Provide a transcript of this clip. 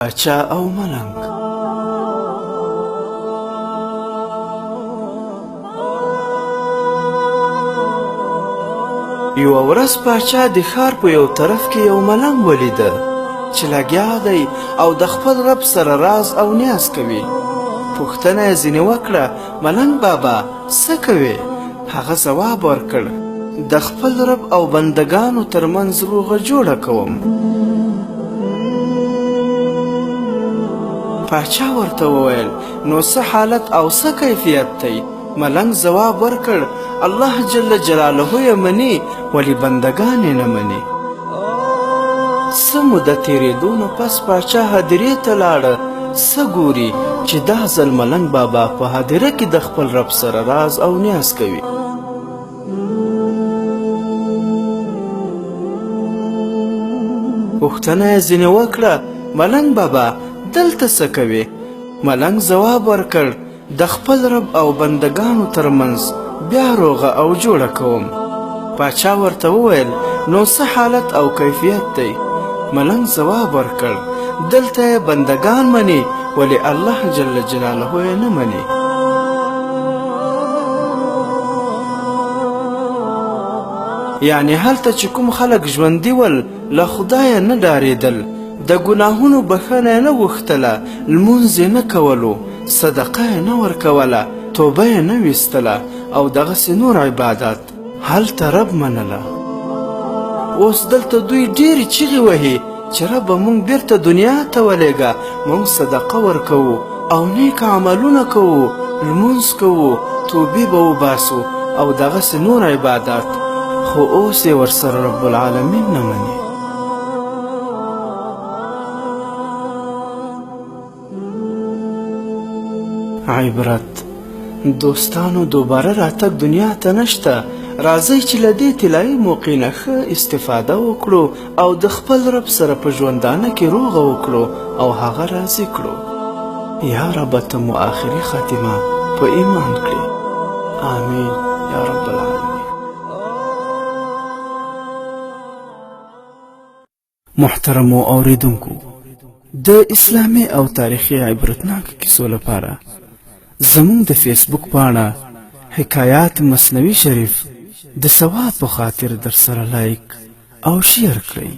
پاچا او ملنګ. یوه ورځ پاچا د ښار په یو طرف کې یو ملنګ ولیده چې لګیا دی او د خپل رب سره راز او نیاز کوي. پوښتنه یې ځینې وکړه: ملنګ بابا څه کوې؟ هغه ځواب ورکړ: د خپل رب او بندګانو ترمنځ روغه جوړه کوم. پاچا ورته وویل: نو څه حالت او څه کیفیت دی؟ ملنګ ځواب ورکړ: الله جل جلاله یې مني ولې بندګان یې نه مني. څه موده تېرېدو نه پس پاچا هدیرې ته لاړه. څه ګوري چې دا ځل ملنګ بابا په هدیره کې د خپل رب سره راز او نیاز کوي. پوښتنه یې ځینې وکړه: ملنګ بابا دلته څه کوې؟ ملنګ ځواب ورکړ: د خپل رب او بندګانو ترمنځ بیا روغه او جوړه کوم. پاچا ورته وویل: نو څه حالت او کیفیت دی؟ ملنګ ځواب ورکړ: دلته یې بندګان مني ولې الله جل جلاله یې نه مني. یعنی هلته چې کوم خلک ژوندي ول له خدایه نه ډارېدل، د ګناهونو بخښنه یې نه غوښتله، لمونځ یې نه کولو، صدقه یې نه ورکوله، توبه یې نه ویستله او دغسې نور عبادات، هلته رب منله. اوس دلته دوی ډېرې چیغې وهي چې ربه مونږ بیرته دنیا ته ولېږه، مونږ صدقه ورکوو او نیک عملونه کوو، لمونځ کوو، توبې به وباسو او دغسې نور عبادات، خو اوس یې ورسره رب العالمین نه مني. عبرت: دوستانو دوباره راتګ دنیا ته نشته. راځئ چې له دې طلایي موقع نه ښه استفاده وکړو او د خپل رب سره په ژوندانه کې روغه وکړو او هغه راضي کړو. یا رب ته مو آخري خاتمه په ایمان کړي. آمین یا رب العالمین. محترمو اوریدونکو، د اسلامي او تاریخي عبرتناک کیسو لپاره زموږ د فیسبوک پاڼه حکایات مصنوي شریف د ثواب په خاطر در سره لایک او شیر کړئ.